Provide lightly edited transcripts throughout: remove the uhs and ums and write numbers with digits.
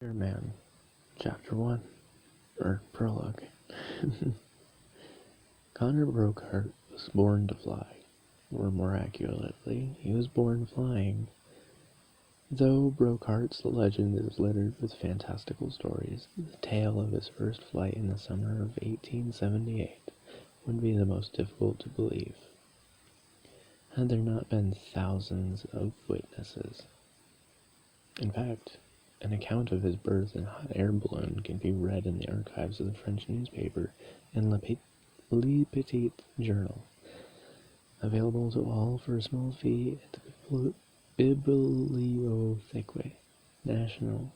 Airman, Chapter 1, or Prologue. Connor Brockhart was born to fly, or more accurately, he was born flying. Though Brockhart's legend is littered with fantastical stories, the tale of his first flight in the summer of 1878 would be the most difficult to believe, had there not been thousands of witnesses. In fact, an account of his birth in a hot air balloon can be read in the archives of the French newspaper and Le Petit Journal, available to all for a small fee at the Bibliothèque Nationale.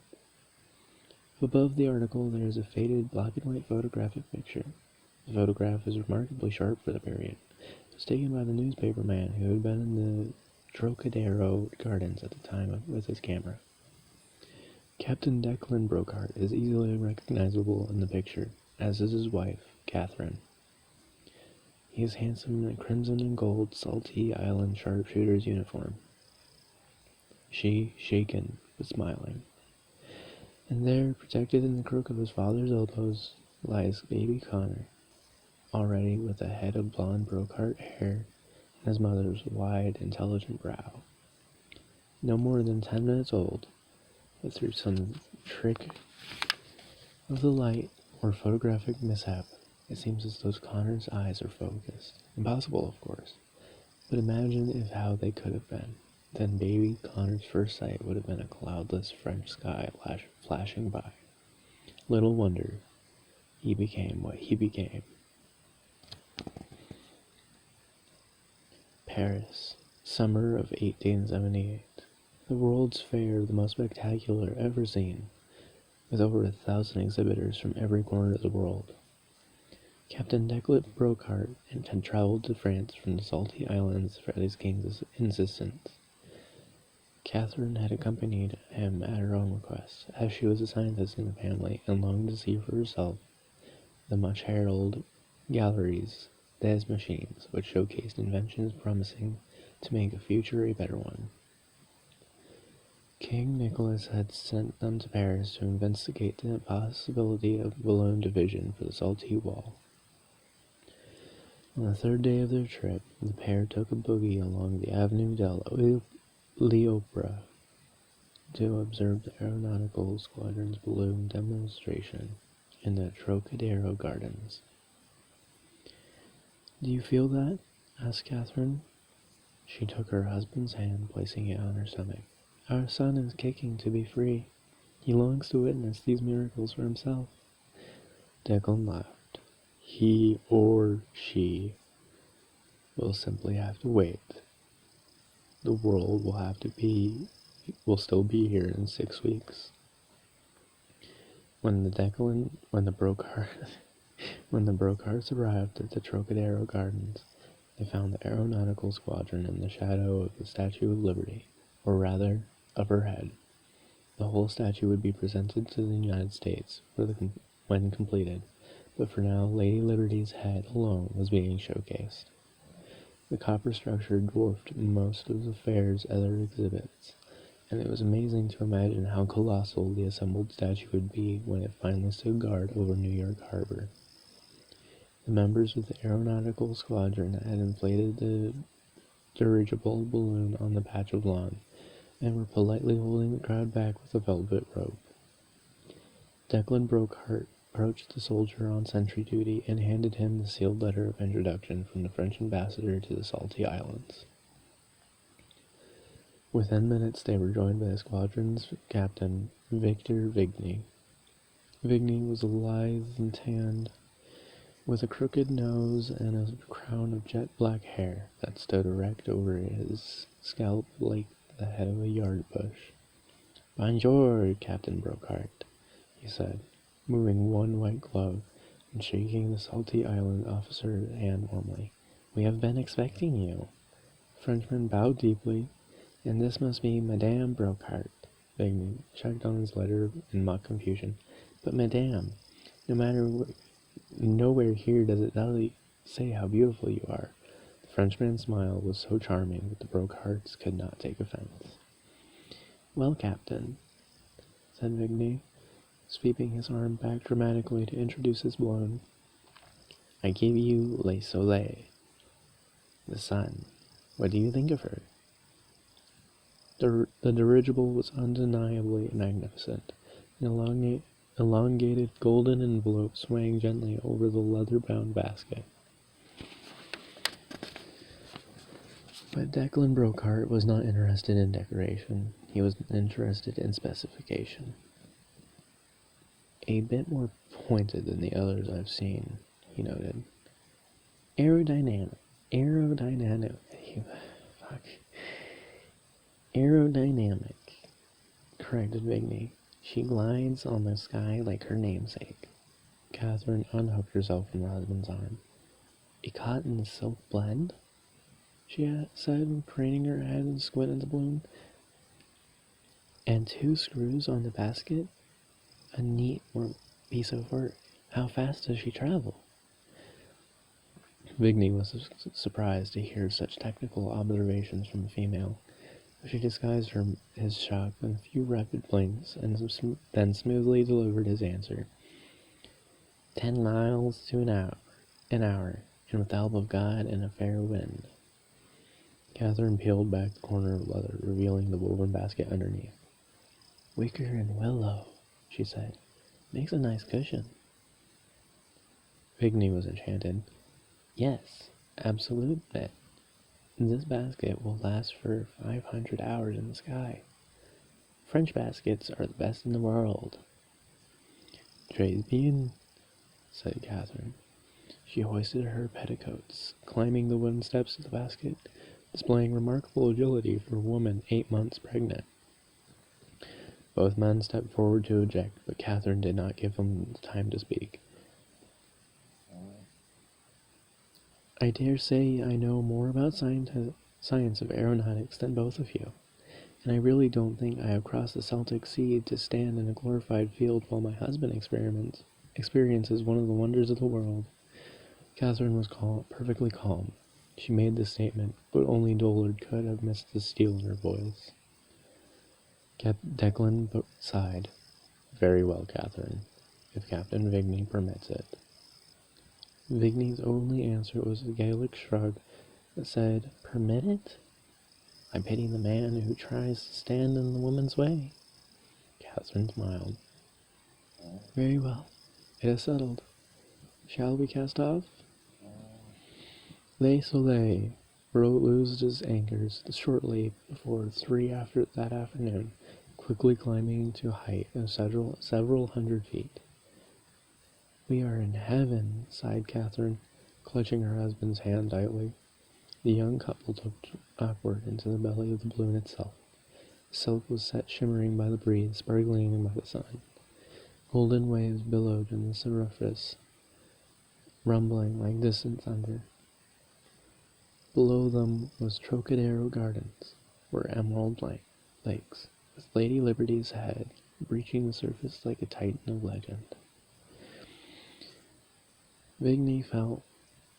Above the article there is a faded black and white photographic picture. The photograph is remarkably sharp for the period. It was taken by the newspaper man who had been in the Trocadero Gardens at the time with his camera. Captain Declan Brockhart is easily recognizable in the picture, as is his wife, Catherine. He is handsome in a crimson and gold Saltee Island sharpshooter's uniform. She, shaken, but smiling. And there, protected in the crook of his father's elbows, lies baby Connor, already with a head of blonde Brockhart hair and his mother's wide, intelligent brow. No more than 10 minutes old, but through some trick of the light or photographic mishap, it seems as though Connor's eyes are focused. Impossible, of course, but imagine if how they could have been. Then baby Connor's first sight would have been a cloudless French sky flashing by. Little wonder he became what he became. Paris, summer of 1878. The World's Fair, the most spectacular ever seen, with over 1,000 exhibitors from every corner of the world. Captain Declan Brockhart had traveled to France from the Saltee Islands at his king's insistence. Catherine had accompanied him at her own request, as she was a scientist in the family and longed to see for herself the much-heralded galleries, des machines, which showcased inventions promising to make the future a better one. King Nicholas had sent them to Paris to investigate the possibility of balloon division for the Saltee Wall. On the third day of their trip, the pair took a boogie along the Avenue de l'Opéra to observe the aeronautical squadron's balloon demonstration in the Trocadero Gardens. "Do you feel that?" asked Catherine. She took her husband's hand, placing it on her stomach. "Our son is kicking to be free. He longs to witness these miracles for himself." Declan laughed. "He or she will simply have to wait. The world will still be here in 6 weeks." When the Brockharts arrived at the Trocadero Gardens, they found the aeronautical squadron in the shadow of the Statue of Liberty, or rather, of her head. The whole statue would be presented to the United States when completed, but for now Lady Liberty's head alone was being showcased. The copper structure dwarfed most of the fair's other exhibits, and it was amazing to imagine how colossal the assembled statue would be when it finally stood guard over New York Harbor. The members of the aeronautical squadron had inflated the dirigible balloon on the patch of lawn, and were politely holding the crowd back with a velvet rope. Declan Brockhart approached the soldier on sentry duty and handed him the sealed letter of introduction from the French ambassador to the Saltee Islands. Within minutes they were joined by the squadron's captain, Victor Vigny. Vigny was lithe and tanned, with a crooked nose and a crown of jet black hair that stood erect over his scalp like the head of a yard bush. "Bonjour, Captain Brockhart," he said, moving one white glove and shaking the Saltee Island officer's hand warmly. "We have been expecting you." The Frenchman bowed deeply. "And this must be Madame Brockhart." Vigny checked on his letter in mock confusion. "But Madame, nowhere here does it say how beautiful you are." The Frenchman's smile was so charming that the Brockharts could not take offense. "Well, Captain," said Vigny, sweeping his arm back dramatically to introduce his balloon. I give you Le Soleil, the sun. What do you think of her? The dirigible was undeniably magnificent. An elongated golden envelope swaying gently over the leather-bound basket. But Declan Brockhart was not interested in decoration. He was interested in specification. A bit more pointed than the others I've seen, he noted. Aerodynamic, corrected Vigny. She glides on the sky like her namesake. Catherine unhooked herself from her husband's arm. A cotton silk blend? She said, craning her head and squinting at the balloon. And 2 screws on the basket? A neat piece of work. How fast does she travel? Vigny was surprised to hear such technical observations from a female. She disguised his shock with a few rapid blinks, and then smoothly delivered his answer. 10 miles to an hour, and with the help of God and a fair wind. Catherine peeled back the corner of leather, revealing the woven basket underneath. Wicker and willow, she said. Makes a nice cushion. Vigny was enchanted. Yes, absolutely. This basket will last for 500 hours in the sky. French baskets are the best in the world. Très bien, said Catherine. She hoisted her petticoats, climbing the wooden steps of the basket, displaying remarkable agility for a woman 8 months pregnant. Both men stepped forward to object, but Catherine did not give them the time to speak. I dare say I know more about science of aeronautics than both of you, and I really don't think I have crossed the Celtic Sea to stand in a glorified field while my husband experiences one of the wonders of the world. Catherine was perfectly calm. She made the statement, but only Dollard could have missed the steel in her voice. Declan sighed. Very well, Catherine, if Captain Vigny permits it. Vigny's only answer was a Gaelic shrug that said, Permit it? I pity the man who tries to stand in the woman's way. Catherine smiled. Very well, it is settled. Shall we cast off? Le Soleil loosed his anchors shortly before 3 that afternoon, quickly climbing to a height of several hundred feet. We are in heaven, sighed Catherine, clutching her husband's hand tightly. The young couple looked upward into the belly of the balloon itself. The silk was set shimmering by the breeze, sparkling by the sun. Golden waves billowed in the surface, rumbling like distant thunder. Below them was Trocadero Gardens, or Emerald Lakes, with Lady Liberty's head breaching the surface like a titan of legend. Vigny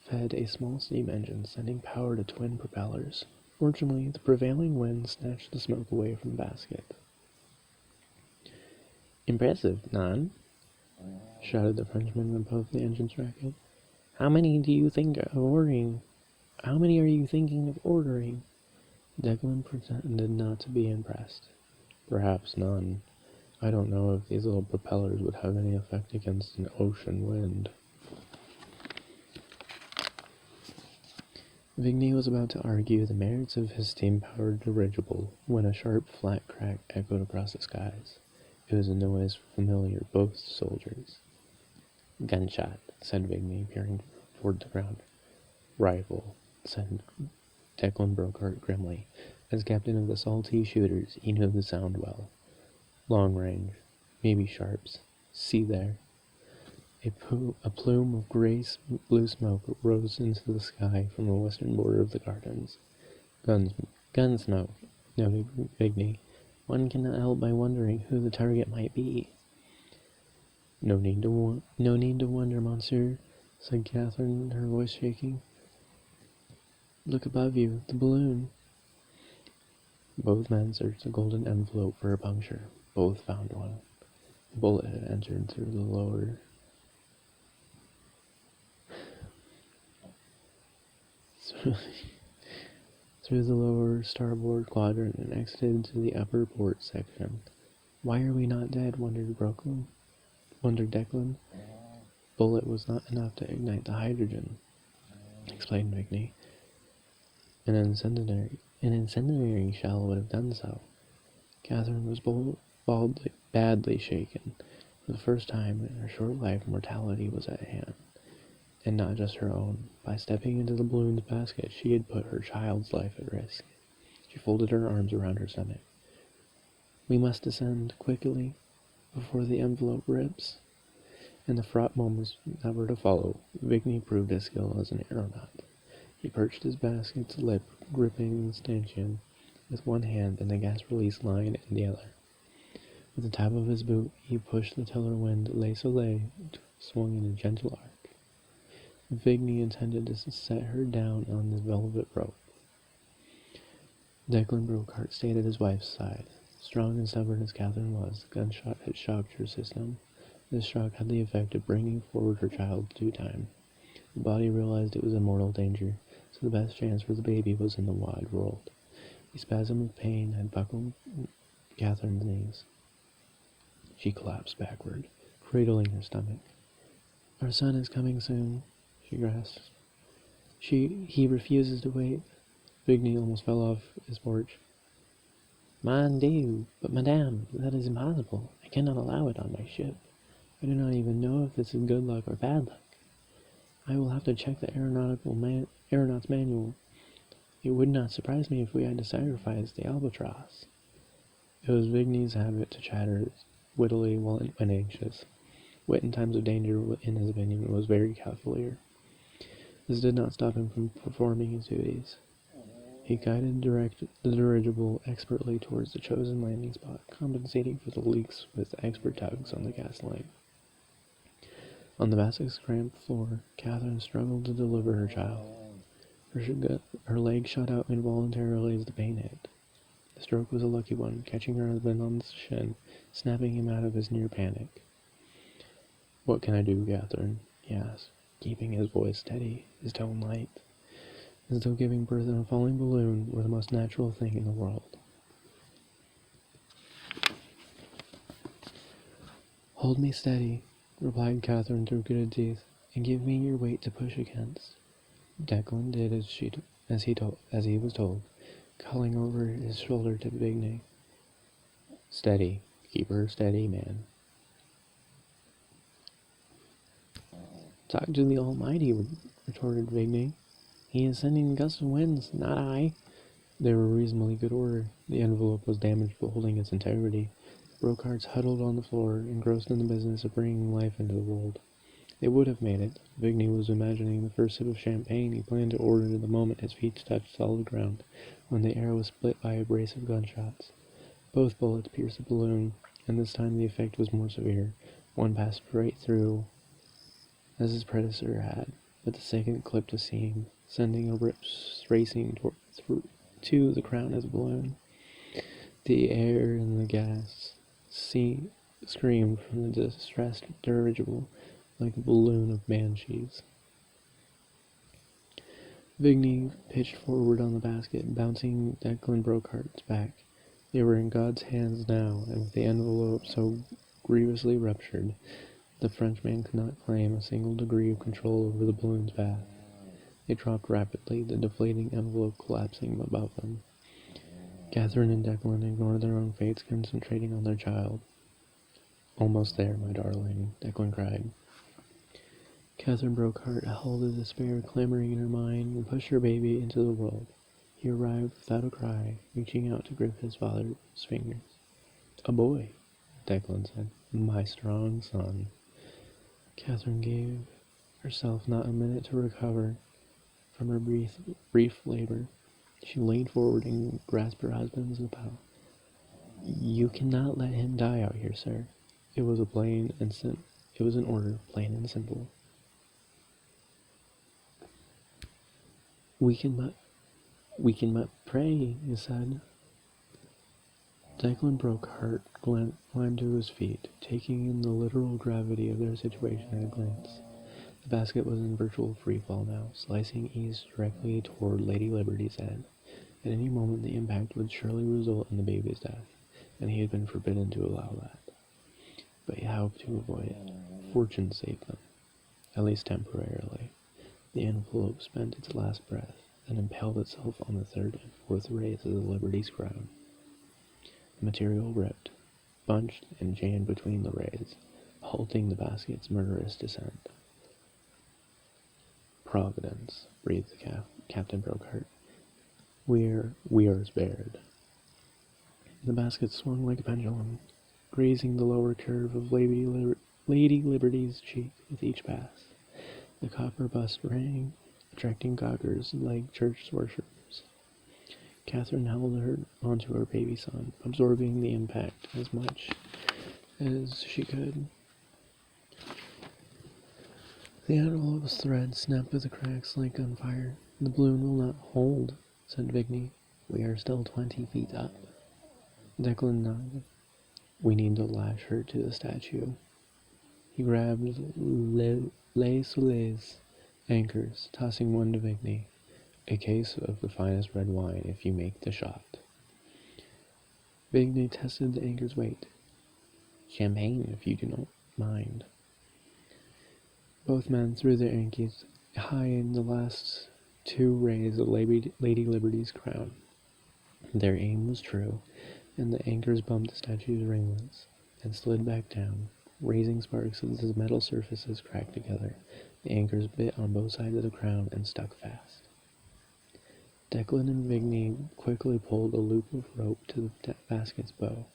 fed a small steam engine, sending power to twin propellers. Fortunately, the prevailing wind snatched the smoke away from the basket. Impressive, non? Shouted the Frenchman above the engine's racket. How many are you thinking of ordering? Declan pretended not to be impressed. Perhaps none. I don't know if these little propellers would have any effect against an ocean wind. Vigny was about to argue the merits of his steam-powered dirigible when a sharp, flat crack echoed across the skies. It was a noise familiar to both soldiers. Gunshot, said Vigny, peering toward the ground. Rifle, said Declan Brockhart grimly. As captain of the Saltee shooters, he knew the sound well. Long range, maybe sharps. See there. A plume of blue smoke rose into the sky from the western border of the gardens. Gun smoke, noted Vigny. One cannot help by wondering who the target might be. No need to wonder, monsieur, said Catherine, her voice shaking. Look above you, the balloon. Both men searched the golden envelope for a puncture. Both found one. A bullet had entered through the lower starboard quadrant and exited into the upper port section. Why are we not dead? Wondered Declan. Bullet was not enough to ignite the hydrogen, explained Vigney. An incendiary shell would have done so. Catherine was badly shaken. For the first time in her short life, mortality was at hand, and not just her own. By stepping into the balloon's basket, she had put her child's life at risk. She folded her arms around her stomach. We must descend quickly, before the envelope rips. In the fraught moments that were to follow, Vigney proved his skill as an aeronaut. He perched his basket's lip, gripping the stanchion with one hand and the gas release line in the other. With the tap of his boot, he pushed the tiller wind. Le Soleil swung in a gentle arc. Vigney intended to set her down on the velvet rope. Declan Brockhart stayed at his wife's side. Strong and stubborn as Catherine was, the gunshot had shocked her system. This shock had the effect of bringing forward her child due time. The body realized it was in mortal danger, so the best chance for the baby was in the wide world. A spasm of pain had buckled Catherine's knees. She collapsed backward, cradling her stomach. Our son is coming soon, she gasped. He refuses to wait. Vigney almost fell off his porch. Mon Dieu, but madame, that is impossible. I cannot allow it on my ship. I do not even know if this is good luck or bad luck. I will have to check the aeronaut's manual. It would not surprise me if we had to sacrifice the albatross. It was Vigney's habit to chatter wittily when anxious. Wit in times of danger, in his opinion, was very cavalier. This did not stop him from performing his duties. He guided the dirigible expertly towards the chosen landing spot, compensating for the leaks with expert tugs on the gas line. On the basket's cramped floor, Catherine struggled to deliver her child. Her leg shot out involuntarily as the pain hit. The stroke was a lucky one, catching her husband on the shin, snapping him out of his near panic. What can I do, Catherine? He asked, keeping his voice steady, his tone light, as though giving birth in a falling balloon were the most natural thing in the world. Hold me steady, replied Catherine through gritted teeth, and give me your weight to push against. Declan did as he was told, calling over his shoulder to Vigney. Steady. Keep her steady, man. Talk to the Almighty, retorted Vigney. He is sending gusts of winds, not I. They were reasonably good order. The envelope was damaged but holding its integrity. The Brockharts huddled on the floor, engrossed in the business of bringing life into the world. They would have made it. Vigney was imagining the first sip of champagne he planned to order the moment his feet touched solid ground, when the air was split by a brace of gunshots. Both bullets pierced the balloon, and this time the effect was more severe. One passed right through, as his predecessor had, but the second clipped a seam, sending a rip racing to the crown of the balloon. The air and the gas screamed from the distressed dirigible like a balloon of banshees. Vigney pitched forward on the basket, bouncing Declan Brockhart's back. They were in God's hands now, and with the envelope so grievously ruptured, the Frenchman could not claim a single degree of control over the balloon's path. They dropped rapidly, the deflating envelope collapsing above them. Catherine and Declan ignored their own fates, concentrating on their child. Almost there, my darling, Declan cried. Catherine Brockhart held the despair clamoring in her mind and pushed her baby into the world. He arrived without a cry, reaching out to grip his father's fingers. A boy, Declan said. My strong son. Catherine gave herself not a minute to recover from her brief labor. She leaned forward and grasped her husband's lapel. You cannot let him die out here, sir. It was an order, plain and simple. We can but pray, he said. Declan Brockhart climbed to his feet, taking in the literal gravity of their situation at a glance. The basket was in virtual freefall now, slicing east directly toward Lady Liberty's head. At any moment the impact would surely result in the baby's death, and he had been forbidden to allow that. But he hoped to avoid it. Fortune saved them, at least temporarily. The envelope spent its last breath, then impaled itself on the third and fourth rays of the Liberty's crown. The material ripped, bunched, and jammed between the rays, halting the basket's murderous descent. Providence, breathed Captain Brockhart. We are spared. The basket swung like a pendulum, grazing the lower curve of Lady Liberty's cheek with each pass. The copper bust rang, attracting gawkers like church worshippers. Catherine held her onto her baby son, absorbing the impact as much as she could. The envelope's thread snapped through the cracks like gunfire. The balloon will not hold, said Vigny. We are still 20 feet up. Declan nodded. We need to lash her to the statue. He grabbed Les Soleil's anchors, tossing one to Vigny. A case of the finest red wine if you make the shot. Vigny tested the anchor's weight. Champagne, if you do not mind. Both men threw their anchors high in the last two rays of Lady Liberty's crown. Their aim was true, and the anchors bumped the statue's ringlets and slid back down, raising sparks as the metal surfaces cracked together. The anchors bit on both sides of the crown and stuck fast. Declan and Vigny quickly pulled a loop of rope to the basket's bow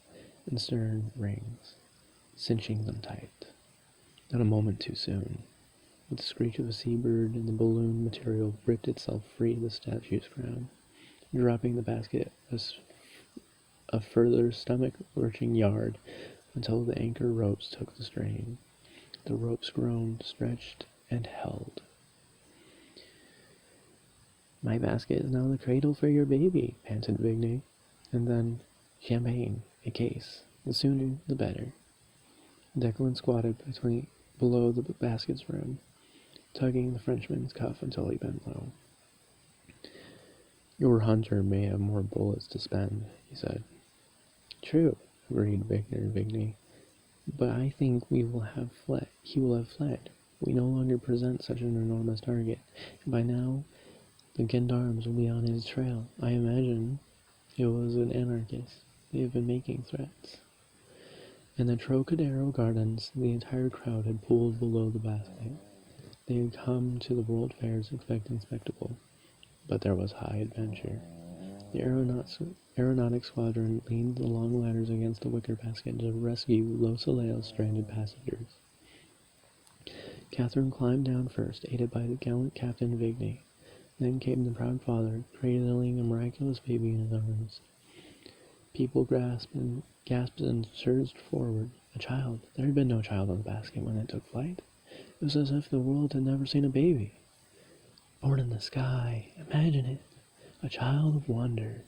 and stern rings, cinching them tight. Not a moment too soon. With the screech of a seabird, the balloon material ripped itself free of the statue's crown, dropping the basket a further stomach-lurching yard until the anchor ropes took the strain. The ropes groaned, stretched, and held. My basket is now the cradle for your baby, panted Vigny. And then, champagne, a case. The sooner, the better. Declan squatted below the basket's rim, tugging the Frenchman's cuff until he bent low. Your hunter may have more bullets to spend, he said. True, agreed Vigny, but I think he will have fled. We no longer present such an enormous target, and by now the gendarmes will be on his trail. I imagine it was an anarchist. They have been making threats. In the Trocadero Gardens, the entire crowd had pooled below the basket. They had come to the World Fairs expecting spectacle, but there was high adventure. The aeronautic squadron leaned the long ladders against the wicker basket to rescue Los Soleil's stranded passengers. Catherine climbed down first, aided by the gallant Captain Vigny. Then came the proud father, cradling a miraculous baby in his arms. People gasped and surged forward. A child. There had been no child on the basket when it took flight. It was as if the world had never seen a baby. Born in the sky. Imagine it. A child of wonder.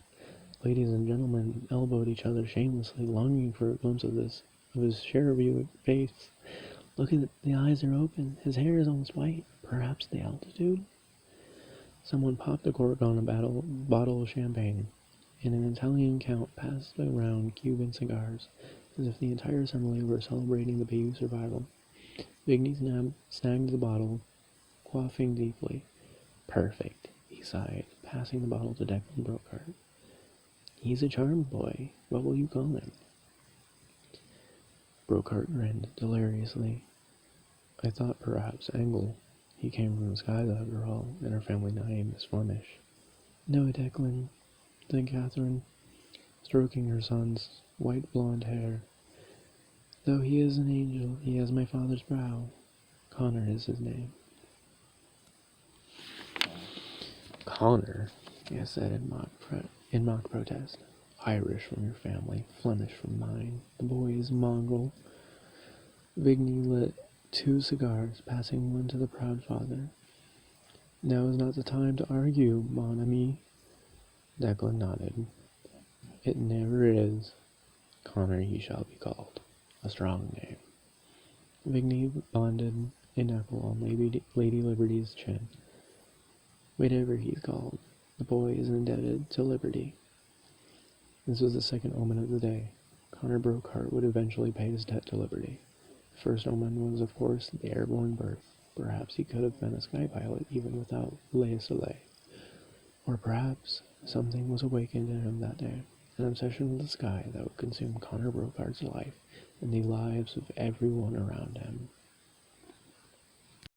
Ladies and gentlemen elbowed each other shamelessly, longing for a glimpse of his share-viewed face. Look at it. The eyes are open. His hair is almost white. Perhaps the altitude? Someone popped the cork on a bottle of champagne, and an Italian count passed around Cuban cigars, as if the entire assembly were celebrating the baby's survival. Vigny snagged the bottle, quaffing deeply. Perfect, he sighed, passing the bottle to Declan Brockhart. He's a charmed boy. What will you call him? Brockhart grinned deliriously. I thought perhaps Engel. He came from the skies after all, and our family name is Flemish. No, Declan, said Catherine, stroking her son's white blonde hair. Though he is an angel, he has my father's brow. Connor is his name. Connor, I said in mock protest. Irish from your family, Flemish from mine. The boy is mongrel. Vigny lit 2 cigars, passing one to the proud father. Now is not the time to argue, mon ami. Declan nodded. It never is. Connor he shall be called, a strong name. Vigny bonded a knuckle on Lady Liberty's chin. Whatever he's called, the boy is indebted to Liberty. This was the second omen of the day. Connor Brockhart would eventually pay his debt to Liberty. The first omen was, of course, the airborne birth. Perhaps he could have been a sky pilot even without Le Soleil. Or perhaps something was awakened in him that day, an obsession with the sky that would consume Connor Brockhart's life and the lives of everyone around him.